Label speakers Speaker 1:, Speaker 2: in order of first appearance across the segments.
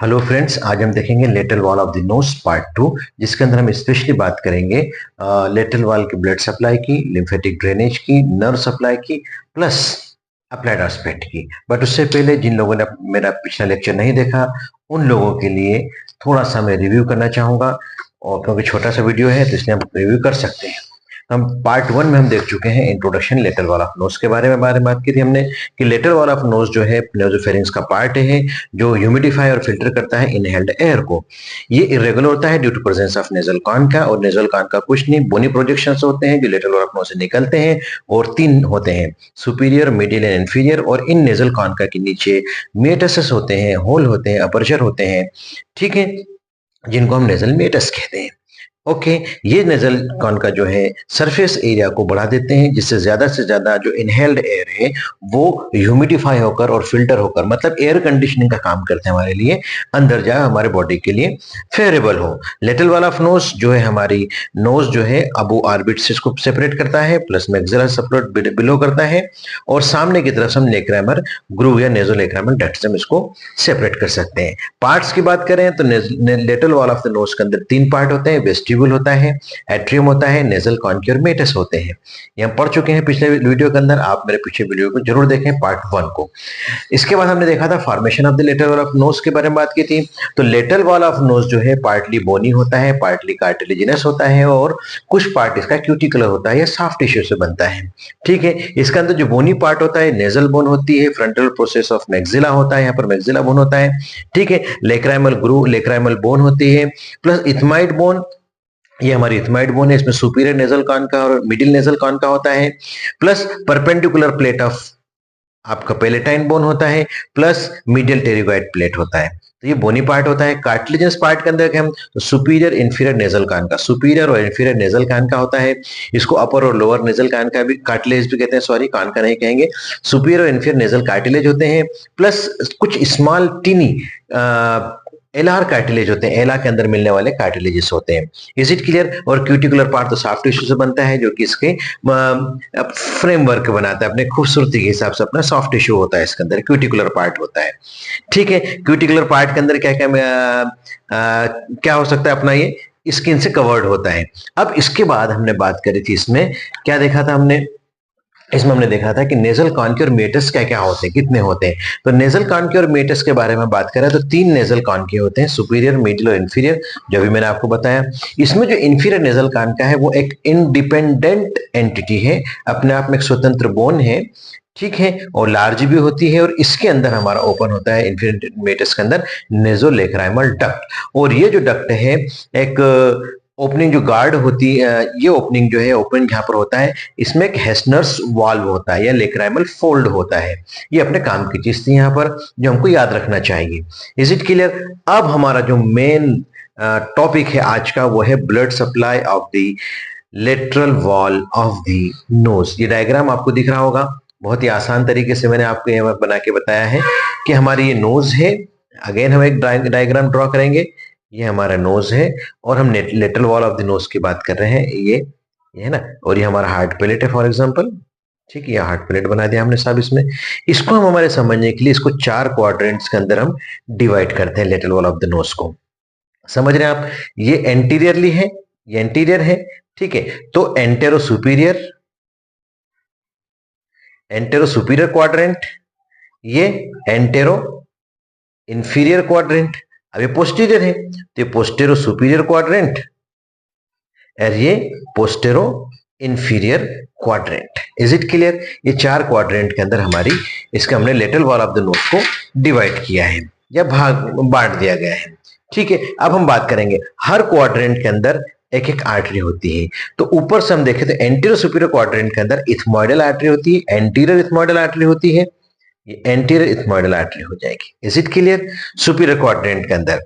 Speaker 1: Hello friends, आज हम देखेंगे lateral wall of the knows part 2, जिसके अंदर हम स्पेशली बात करेंगे लेटरल वॉल की ब्लड सप्लाई की, लिम्फेटिक ड्रेनेज की, नर्व सप्लाई की, प्लस अप्लाइड एस्पेक्ट की। बट उससे पहले जिन लोगों ने मेरा पिछला लेक्चर नहीं देखा, उन लोगों के लिए थोड़ा सा मैं रिव्यू करना चाहूंगा, और क्योंकि छोटा सा वीडियो है तो इसलिए हम रिव्यू कर सकते हैं। हम पार्ट 1 में हम देख चुके हैं introduction lateral wall of nose के बारे में बात की थी हमने कि लेटरल वॉल ऑफ नोज जो है नेसोफेरिंग्स का पार्ट है जो ह्यूमिडिफाई और फिल्टर करता है इनहेल्ड एयर को। ये इरेगुलर होता है due to presence of nasal concha, और नेजल कॉन्का कुछ नहीं, बोनी प्रोजेक्शंस होते हैं जो लेटरल वॉल ऑफ नोज से निकलते हैं, और 3 होते हैं, सुपीरियर, मिडिल एंड इंफीरियर। और इन नेजल कॉन्का के नीचे मेटासिस होते हैं, होल होते हैं, अपर्चर होते हैं, ठीक है, जिनको हम नेजल मेटस कहते हैं। ओके, ये नेजल कॉन का जो है सरफेस एरिया को बढ़ा देते हैं, जिससे ज्यादा से ज्यादा जो इनहेल्ड एयर है वो ह्यूमिडिफाई होकर और फिल्टर होकर, मतलब एयर कंडीशनिंग का काम करते हैं हमारे लिए, अंदर जाए, हमारे बॉडी के लिए फेवरेबल हो। लेटरल वॉल ऑफ नोज जो है हमारी नोज जो है अबो ऑर्बिट से इसको सेपरेट करता है, प्लस मैक्सिलर सपोर्ट बिलो करता है, और सामने की तरफ से हम नेक्रामर ग्रूव या नेजोलेक्रामल डक्ट से हम इसको सेपरेट कर सकते हैं। पार्ट्स की बात करें तो lateral wall of the knows के अंदर 3 पार्ट होते हैं, वेस्टिब्यूल होता है, एट्रियम होता है, नेजल कॉन्की और मेटस होते हैं। ये हम पढ़ चुके हैं पिछले वीडियो के अंदर, आप मेरे पीछे वीडियो को जरूर देखें, पार्ट 1 को। इसके बाद हमने देखा था formation of the lateral wall of nose के बारे में बात की थी। तो लेटरल वॉल ऑफ नोज जो है पार्टली बोनी होता है, पार्टली कार्टिलेजिनस होता है, और कुछ पार्ट इसका क्यूटिकुलर होता है या सॉफ्ट टिश्यू से बनता है, ठीक है। इसके अंदर जो बोनी पार्ट होता है, नेजल बोन होती है, फ्रंटल प्रोसेस ऑफ मैक्सिला होता है, यहाँ पर मैक्सिला बोन होता है, ठीक है, लेक्राइमल ग्रूव, लेक्राइमल बोन होती है, प्लस इथमाइड बोन, ये हमारी इथमाइड बोन है, इसमें सुपीरियर नेजल कॉन का और मिडिल नेजल कॉन का होता है, प्लस परपेंडिकुलर प्लेट ऑफ आपका पेलेटाइन बोन होता है, प्लस मीडियल टेरिगोइड प्लेट होता है। तो ये बोनी पार्ट होता है। कार्टिलेजस पार्ट के अंदर हम सुपीरियर इंफीरियर नेजल कान का, सुपीरियर और इंफीरियर नेजल कान का होता है, इसको अपर और लोअर नेजल कान का भी कार्टिलेज भी कहते हैं, सॉरी कान का नहीं कहेंगे, सुपीरियर और इंफीरियर नेजल कार्टिलेज होते हैं, प्लस कुछ स्मॉल टीनी एलआर कार्टिलेज होते हैं, एला के अंदर मिलने वाले कार्टिलेजेस होते हैं। Is it clear? और क्यूटिकुलर पार्ट तो सॉफ्ट टिश्यू से बनता है, जो कि इसके फ्रेमवर्क बनाता है, अपने खूबसूरती के हिसाब से अपना सॉफ्ट टिश्यू होता है, इसके अंदर क्यूटिकुलर पार्ट होता है, ठीक है। क्यूटिकुलर पार्ट के अंदर क्या क्या क्या हो सकता है अपना, ये स्किन से कवर्ड होता है। अब इसके बाद हमने बात करी थी, इसमें क्या देखा था हमने, इसमें हमने देखा था कि नेजल कॉन्की और मेटस क्या क्या होते हैं, कितने होते हैं। तो नेजल कॉन्की और मेटस के बारे में बात करें तो 3 नेजल कॉन्की होते हैं, सुपीरियर, मिडिल और इंफीरियर, जो भी मैंने आपको बताया। इसमें जो इंफीरियर नेजल कॉन्का है वो एक इंडिपेंडेंट एंटिटी है, अपने आप में एक स्वतंत्र बोन है, ठीक है, और लार्ज भी होती है, और इसके अंदर हमारा ओपन होता है इंफीरियर मेटस के अंदर नेजोलेक्राइमल डक्ट। और ये जो डक्ट है, एक ओपनिंग जो गार्ड होती है, ये ओपनिंग जो है ओपनिंग यहाँ पर होता है, इसमें एक हेस्नर्स वाल्व होता है या लेक्राइमल फोल्ड होता है। ये अपने काम की चीज थी यहाँ पर, जो हमको याद रखना चाहिए। Is it clear? अब हमारा जो मेन टॉपिक है आज का, वो है blood supply of the lateral wall of the knows. ये डायग्राम आपको दिख रहा होगा, बहुत ही आसान तरीके से मैंने आपको यहाँ बना के बताया है कि हमारी ये नोज है। अगेन हम एक डायग्राम ड्रॉ करेंगे, ये हमारा नोज है, और हम lateral wall of the knows की बात कर रहे हैं, ये है ना, और ये हमारा हार्ट प्लेट है फॉर एग्जांपल, ठीक है, ये हार्ट प्लेट बना दिया हमने साहब। इसमें इसको हम हमारे समझने के लिए इसको 4 क्वाड्रेंट्स के अंदर हम डिवाइड करते हैं lateral wall of the nose को। समझ रहे हैं आप? ये एंटीरियरली है, ये एंटीरियर है, ठीक है। तो एंटेरो सुपीरियर क्वाड्रेंट, ये एंटेरो इंफीरियर क्वाड्रेंट। अब ये पोस्टीरियर है, तो ये पोस्टेरो सुपीरियर क्वाड्रेंट, और ये postero inferior quadrant. Is it clear? ये 4 क्वाड्रेंट के अंदर हमारी इसका हमने lateral wall of the nose को डिवाइड किया है या बांट दिया गया है, ठीक है। अब हम बात करेंगे, हर क्वाड्रेंट के अंदर एक एक आर्टरी होती है। तो ऊपर से हम देखें तो एंटीरियर सुपीरियर क्वाड्रेंट के अंदर इथमोइडल आर्टरी होती है, एंटीरियर इथमोइडल आर्टरी होती है, ये एंटीरियर इथमोइडल आर्टरी हो जाएगी। Is it clear? Superior quadrant के अंदर,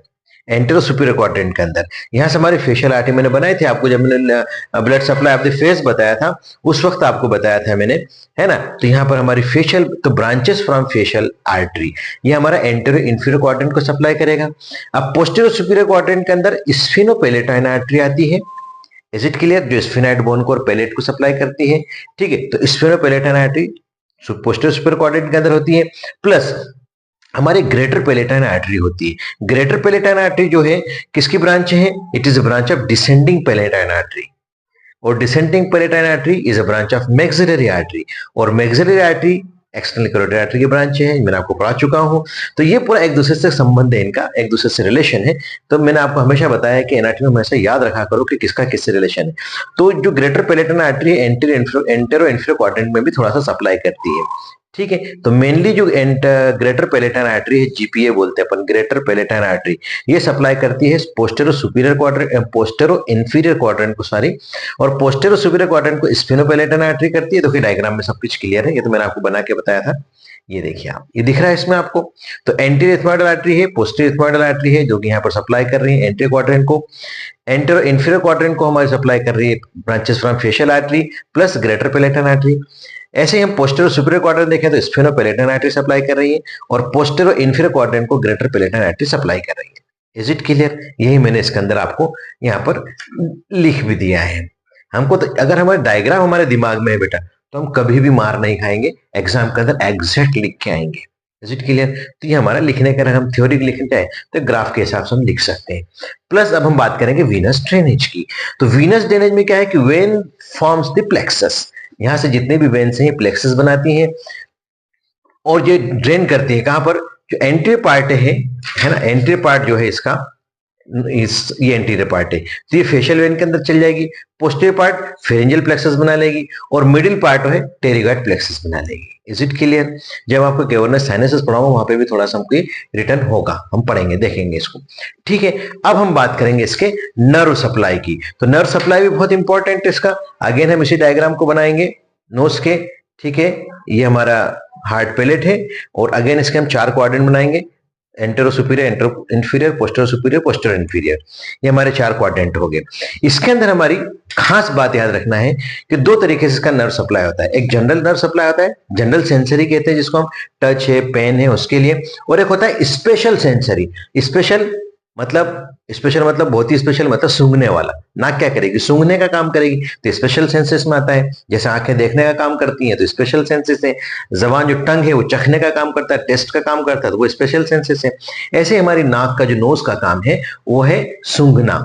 Speaker 1: एंटेरो सुपीरियर क्वाड्रेंट के अंदर, यहां से हमारी फेशियल आर्टरी मैंने बनाई थी आपको, जब मैंने blood supply of the face बताया था, उस वक्त आपको बताया था मैंने, है ना। तो यहाँ पर हमारी फेशियल, तो ब्रांचेस फ्रॉम फेशियल आर्टरी, ये हमारा एंटेरो इंफीरियर क्वाड्रेंट को सप्लाई करेगा। अब पोस्टीरियर सुपीरियर क्वाड्रेंट के अंदर स्फिनोपेलेटाइन आर्टरी आती है। Is it clear? जो स्फिनाइड बोन को और पेलेट को सप्लाई करती है, ठीक है। तो स्फिनोपेलेटाइन आर्टरी पोस्टीरियर सुपीरियर क्वाड्रेंट के अंदर होती है, प्लस हमारे ग्रेटर पेलेटाइन आर्टरी होती है। ग्रेटर पेलेटाइन आर्टरी जो है किसकी ब्रांच है? It is a branch of descending palatine artery, और descending palatine artery is a branch of maxillary artery, और maxillary artery external carotid artery की ब्रांच है, मैंने आपको पढ़ा चुका हूं। तो ये पूरा एक दूसरे से संबंध है, इनका एक दूसरे से रिलेशन है। तो मैंने आपको हमेशा बताया कि एनाटॉमी में हमेशा याद रखा करो कि किसका किससे रिलेशन है। तो जो ग्रेटर पेलेटाइन आर्टरी है एंटेरो इंफीरियर क्वाड्रेंट में भी थोड़ा सा सप्लाई करती है, ठीक है। तो मेनली जो ग्रेटर पेलेटाइन आर्टरी है, जीपीए बोलते हैं अपन, ग्रेटर पेलेटाइन आर्टरी, ये सप्लाई करती है पोस्टेरो सुपीरियर क्वाड्रेंट, पोस्टेरो इंफीरियर क्वाड्रेंट को सारी, और पोस्टेरो सुपीरियर क्वाड्रेंट को स्फेनोपेलेटाइन आर्टरी करती है। तो फिर डायग्राम में सब कुछ क्लियर है, ये तो मैंने आपको बना के बताया था। ये देखिए आप, ये दिख रहा है इसमें आपको। तो एंटीरियर इथमोइडल आर्टरी है, पोस्टीरियर इथमोइडल आर्टरी है, जो कि यहाँ पर सप्लाई कर रही है एंटीरियर क्वाड्रेंट को। एंटेरो इंफीरियर क्वाड्रेंट को हमारी सप्लाई कर रही है branches from facial artery plus greater palatine artery. ऐसे ही हम पोस्टेरो सुपीरियर क्वाड्रेंट देखें तो स्फेनोपेलेटाइन आर्टरी सप्लाई कर रही है, और पोस्टेरो इंफीरियर क्वाड्रेंट को ग्रेटर पेलेटाइन आर्टरी सप्लाई कर रही है। Is it clear? यही मैंने इसके अंदर आपको यहाँ पर लिख भी दिया है। हमको तो अगर हमारे डायग्राम हमारे दिमाग में है बेटा, तो हम कभी भी मार नहीं खाएंगे, एग्जाम के अंदर एग्जैक्ट लिख के आएंगे। Is it clear? तो ये हमारा लिखने का, अगर हम थ्योरी लिखना चाहे तो ग्राफ के हिसाब से हम लिख सकते हैं। प्लस अब हम बात करेंगे वीनस ड्रेनेज की। तो वीनस ड्रेनेज में क्या है कि वेन फॉर्म्स द प्लेक्सस, यहां से जितने भी वेन्स हैं प्लेक्सस बनाती हैं, और ये ड्रेन करती है कहां पर? जो एंटीरियर पार्ट है ना, एंटीरियर पार्ट जो है इसका, ये एंटीरियर पार्ट है, तो ये फेशियल वेन के अंदर चल जाएगी। पोस्टीरियर पार्ट फेरेंजियल प्लेक्सस बना लेगी, और मिडिल पार्ट है टेरिगॉइड प्लेक्सस बना लेगी। Is it clear? जब आपको कैवर्नस साइनसेस पढ़ाऊंगा वहां पे भी थोड़ा सा हमको रिटर्न होगा, हम पढ़ेंगे, देखेंगे इसको, ठीक है। अब हम बात करेंगे इसके नर्व सप्लाई की। तो नर्व सप्लाई भी बहुत इंपॉर्टेंट है इसका। अगेन हम इसी डायग्राम को बनाएंगे नोज के, ठीक है। ये हमारा हार्ट पेलेट है, और अगेन इसके हम 4 क्वाड्रेंट बनाएंगे, antero superior, antero inferior, postero superior, postero inferior, ये हमारे 4 क्वाड्रेंट हो गए। इसके अंदर हमारी खास बात याद रखना है कि 2 तरीके से इसका नर्व सप्लाई होता है। एक जनरल नर्व सप्लाई होता है, जनरल सेंसरी कहते हैं जिसको हम, टच है, पेन है उसके लिए, और एक होता है स्पेशल सेंसरी। स्पेशल मतलब बहुत ही स्पेशल, मतलब सूंघने वाला। नाक क्या करेगी? सूंघने का काम करेगी, तो स्पेशल सेंसेस में आता है। जैसे आंखें देखने का काम करती हैं तो स्पेशल सेंसेस है। जबान जो टंग है वो चखने का काम करता है, टेस्ट का काम करता है, तो वो स्पेशल सेंसेस है। ऐसे हमारी नाक का जो नोज का काम है वो है सूंघना,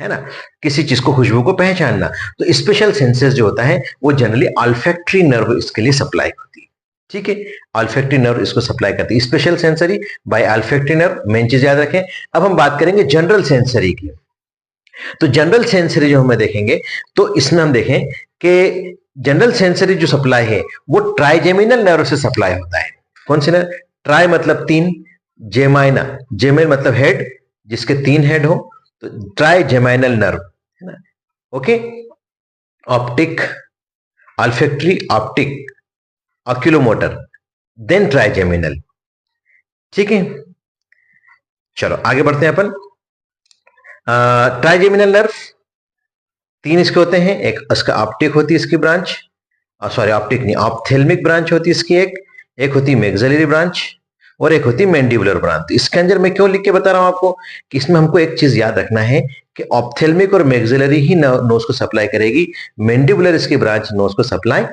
Speaker 1: है ना, किसी चीज को, खुशबू को पहचानना। तो स्पेशल सेंसेस जो होता है वो जनरली ऑल्फैक्टरी नर्व इसके लिए सप्लाई होती है, ठीक है। ऑल्फैक्टरी नर्व इसको सप्लाई करती है, special sensory by olfactory nerve, main चीज याद रखें। अब हम बात करेंगे जनरल सेंसरी की। तो जनरल सेंसरी जो हमें देखेंगे, तो इसमें हम देखें कि जनरल सेंसरी जो सप्लाई है वो ट्राइजेमिनल नर्व से सप्लाई होता है। कौन सी नर्व? ट्राई मतलब 3, जेमाइना, जेमिन मतलब हेड, जिसके 3 हेड हो, तो ट्राइजेमाइनल नर्व, है ना, okay. Optic, olfactory, optic, oculomotor, then trigeminal, ठीक है। चलो आगे बढ़ते हैं अपन। ट्राइजेमिनल नर्व 3 इसके होते हैं। एक इसका ऑप्टिक होती है इसकी ब्रांच, सॉरी ऑप्टिक नहीं, ऑप्थेल्मिक ब्रांच होती है इसकी, एक होती है मैक्सिलरी ब्रांच, और एक होती है मैंडिबुलर ब्रांच। तो इसके अंदर मैं क्यों लिख के बता रहा हूं आपको कि इसमें हमको एक चीज याद रखना है कि ऑप्थेल्मिक और मैक्सिलरी ही नोज को सप्लाई करेगी, मैंडिबुलर इसकी ब्रांच नोज को सप्लाई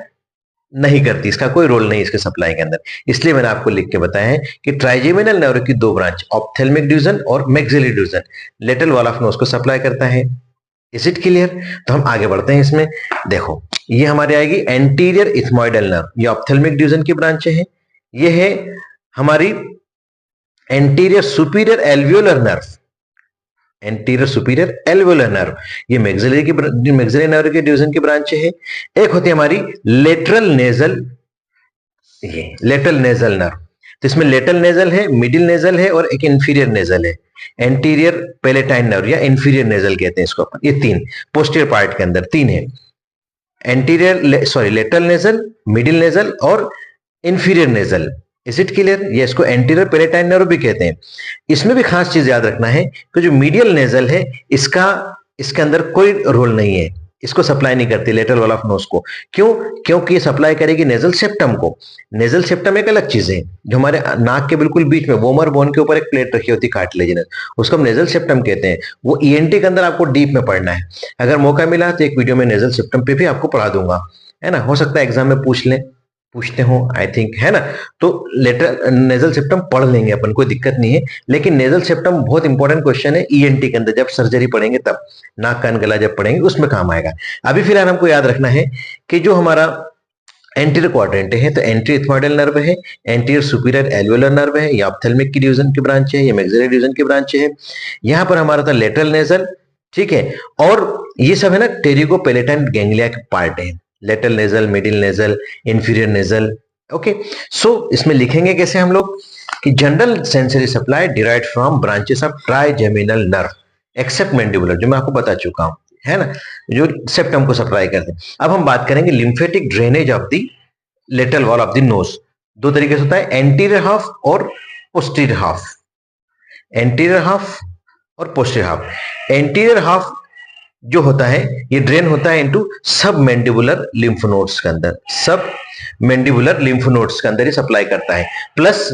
Speaker 1: नहीं करती, इसका कोई रोल नहीं इसके सप्लाई के अंदर। इसलिए मैंने आपको लिख के बताया है कि ट्राइजेमिनल नर्व की 2 ब्रांच, ऑप्थेल्मिक डिवीजन और maxillary division, lateral wall of nose को सप्लाई करता है। Is it clear? तो हम आगे बढ़ते हैं इसमें। देखो ये हमारी आएगी एंटीरियर इथमोइडल नर्व, ये ऑप्थेल्मिक डिवीजन की ब्रांच है। ये है हमारी anterior superior alveolar nerve, anterior superior alveolar nerve, ये मैक्सिलरी नर्व के डिवीजन की ब्रांच है। एक होती है हमारी लेटरल नेजल, ये लेटरल नेजल नर्व। तो इसमें लेटरल नेजल है, मिडिल नेजल है, और एक इंफीरियर नेजल है। एंटीरियर पेलेटाइन नर्व या इंफीरियर नेजल कहते हैं इसको अपन। ये 3 पोस्टीरियर पार्ट के अंदर 3 है, anterior sorry lateral nasal, middle nasal और inferior nasal. Is it clear? ये इसको एंटीरियर पेलेटाइन नर्व भी कहते हैं। इसमें भी खास चीज याद रखना है कि जो मीडियल नेजल है इसके अंदर कोई रोल नहीं है, इसको सप्लाई नहीं करती लेटरल वॉल ऑफ नोज को। क्यों? क्योंकि ये सप्लाई करेगी नेजल सेप्टम को। नेजल सेप्टम एक अलग चीज है, जो हमारे नाक के बिल्कुल बीच में वोमर बोन के ऊपर एक प्लेट रखी होती है कार्टिलेजिनस, उसको हम नेजल सेप्टम कहते हैं। वो ईएनटी के अंदर आपको डीप में पढ़ना है। अगर मौका मिला तो एक वीडियो में नेजल सेप्टम पे भी आपको पढ़ा दूंगा, है ना। हो सकता है एग्जाम में पूछते हो, आई थिंक, है ना। तो लेटर नेजल सेप्टम पढ़ लेंगे अपन, कोई दिक्कत नहीं है। लेकिन नेजल सेप्टम बहुत इंपॉर्टेंट क्वेश्चन है ईएनटी के अंदर, जब सर्जरी पढ़ेंगे तब, नाक कान गला जब पढ़ेंगे उसमें काम आएगा। अभी फिलहाल हमको याद रखना है कि जो हमारा एंटीरियर क्वाड्रेंट है, तो एंटीरियर इथमोइडल नर्व है, एंटीरियर सुपीरियर एल्वेओलर नर्व है, ये ऑप्थेल्मिक की डिवीजन की ब्रांच है, ये मैक्सिलरी डिवीजन की ब्रांच है। यहाँ पर हमारा था लेटरल नेजल, ठीक है। और ये सब है ना टेरिगो पेलेटाइन गैंग्लिया के पार्ट है, lateral nasal, middle nasal, inferior nasal. Okay, so इसमें लिखेंगे कैसे हम लोग कि general sensory supply derived from branches of trigeminal nerve except mandibular, जो मैं आपको बता चुका हूं, है ना, जो सेप्टम को सप्लाई करते हैं। अब हम बात करेंगे lymphatic drainage of the lateral wall of the knows. दो तरीके से होता है, एंटीरियर हाफ और पोस्टीरियर हाफ। एंटीरियर हाफ और पोस्टीरियर हाफ। एंटीरियर हाफ जो होता है ये ड्रेन होता है इनटू सब मैंडिबुलर लिम्फ नोड्स के अंदर, सब मैंडिबुलर लिम्फ नोड्स के अंदर ही सप्लाई करता है। प्लस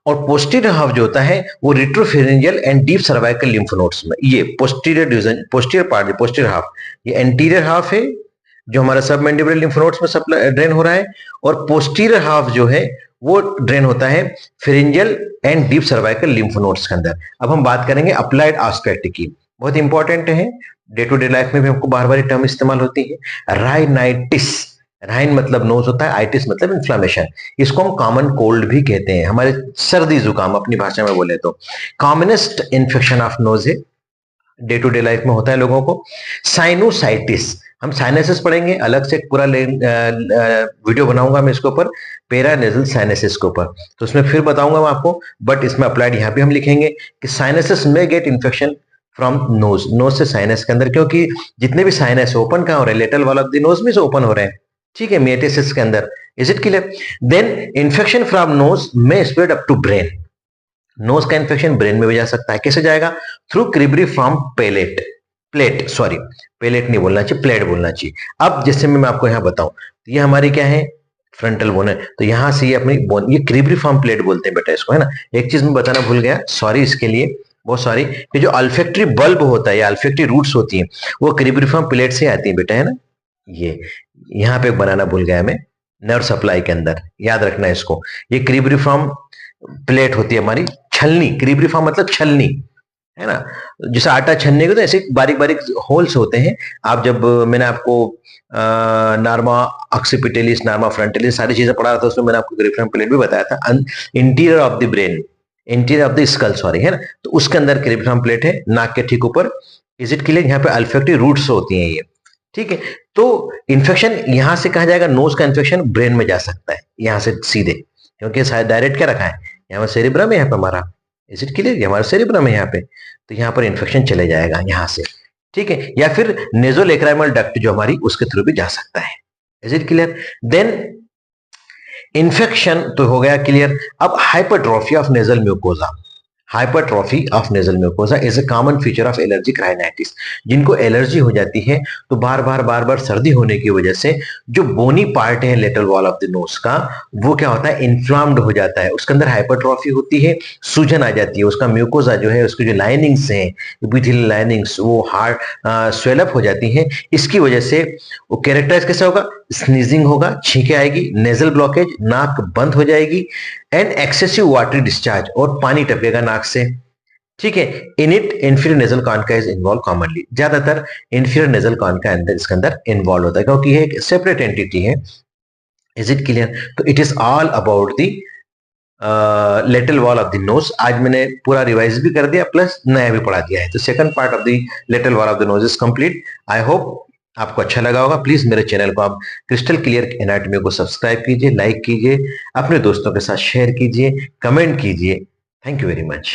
Speaker 1: और पोस्टीरियर हाफ जो होता है वो retropharyngeal and deep cervical lymph nodes में, ये posterior division, posterior part, posterior half, ये एंटीरियर हाफ है जो हमारा सब मैंडिबुलर लिम्फ नोड्स में सप्लाई ड्रेन हो रहा है, और पोस्टीरियर हाफ जो है वो ड्रेन होता है pharyngeal and deep cervical lymph nodes के अंदर। अब हम बात करेंगे अप्लाइड एस्पेक्ट की, बहुत इंपॉर्टेंट है, डे टू डे लाइफ में भी हमको बार बार टर्म इस्तेमाल होती है। राइनाइटिस, राइन मतलब नोज होता है, आइटिस मतलब इन्फ्लामेशन, इसको हम कॉमन कोल्ड भी कहते हैं, हमारे सर्दी जुकाम अपनी भाषा में बोले तो। कॉमनेस्ट इन्फेक्शन ऑफ नोज है, डे टू डे लाइफ में होता है लोगों को। साइनोसाइटिस, हम साइनसिस पढ़ेंगे, अलग से पूरा वीडियो बनाऊंगा मैं इसके ऊपर, पेरानेजल साइनसिस के ऊपर, तो उसमें फिर बताऊंगा मैं आपको, बट इसमें अप्लाइड यहाँ पे हम लिखेंगे कि साइनसिस में get infection from nose, nose से साइनस के अंदर, क्योंकि जितने भी साइनस ओपन कहां हो रहे हैं, lateral wall of the knows में से ओपन हो रहे हैं, ठीक है, मेटासिस के अंदर। Is it clear? Then infection from nose में spread up to brain, nose का इन्फेक्शन ब्रेन में भी जा सकता है। कैसे जाएगा? Through cribriform from palate, plate, sorry palate नहीं बोलना चाहिए, प्लेट बोलना चाहिए। अब जैसे मैं आपको यहाँ बताऊं, तो ये हमारी क्या है, फ्रंटल बोन है, तो यहां से ये अपनी बोन, ये क्रिबरी फ्रॉम प्लेट बोलते हैं बेटा इसको, है ना। एक चीज मैं बताना भूल गया, सॉरी इसके लिए, बहुत सॉरी, कि जो अल्फेक्टरी बल्ब होता है या अल्फेक्टरी रूट्स होती हैं वो क्रिब्रिफॉर्म प्लेट से आती है बेटा, है ना। ये यहाँ पे बनाना भूल गया मैं, नर्व सप्लाई के अंदर याद रखना है इसको। ये क्रिब्रिफॉर्म प्लेट होती है हमारी, छलनी, क्रिब्रिफॉर्म मतलब छलनी, है ना। जैसे आटा छनने के तो ऐसे बारीक बारीक होल्स होते हैं। आप जब मैंने आपको नार्मा ऑक्सीपिटलिस, नार्मा फ्रंटलिस सारी चीजें पढ़ा था, उसमें मैंने आपको क्रिब्रिफॉर्म प्लेट भी बताया था। Interior of the brain, interior of the skull, sorry, है ना, तो उसके अंदर क्रिब्रिफॉर्म प्लेट है, नाक के ठीक ऊपर। Is it clear? यहाँ पे अल्फेक्टरी रूट्स होती हैं ये, ठीक है। तो इन्फेक्शन यहां से कहा जाएगा, नोज का इन्फेक्शन ब्रेन में जा सकता है यहां से सीधे, क्योंकि डायरेक्ट क्या रखा है, यहाँ पर सेरिब्रम है, यहाँ पे हमारा, इज इट क्लियर, हमारा सेरिब्रम है यहाँ पे, तो यहाँ पर इन्फेक्शन चले जाएगा यहाँ से, ठीक है। या फिर नेजोलेक्राइमल डक्ट जो हमारी, उसके थ्रू भी जा सकता है। Is it clear? Then infection तो हो गया क्लियर। अब hypertrophy of nasal mucosa, hypertrophy of nasal mucosa is a common feature of allergic rhinitis. जिनको एलर्जी हो जाती है तो बार बार सर्दी होने की वजह से जो बोनी पार्ट है lateral wall of the knows का, वो क्या होता है, इन्फ्लाम्ड हो जाता है, उसके अंदर हाइपरट्रॉफी होती है, सूजन आ जाती है, उसका म्यूकोजा जो है, उसकी जो लाइनिंग्स हैं, एपिथेलियल लाइनिंग्स, वो हार्ड स्वेलअप हो जाती है। इसकी वजह से वो कैरेक्टराइज कैसा होगा, स्नीजिंग होगा, छींके आएगी, नेजल ब्लॉकेज, नाक बंद हो जाएगी, एंड एक्सेसिव वाटरी डिस्चार्ज, और पानी टपकेगा नाक से, ठीक है। In it inferior nasal concha is involve commonly, ज्यादातर इंफीरियर नेजल कॉन्का अंदर इसके अंदर इन्वॉल्व होता है, क्योंकि ये एक सेपरेट एंटिटी है। Is it clear? तो it is all about the lateral wall of the nose. आज मैंने पूरा रिवाइज भी कर दिया, प्लस नया भी पढ़ा दिया है, तो second part of the lateral wall of the knows is complete. I hope आपको अच्छा लगा होगा। प्लीज मेरे चैनल को आप क्रिस्टल क्लियर एनाटॉमी को सब्सक्राइब कीजिए, लाइक कीजिए, अपने दोस्तों के साथ शेयर कीजिए, कमेंट कीजिए। Thank you very much.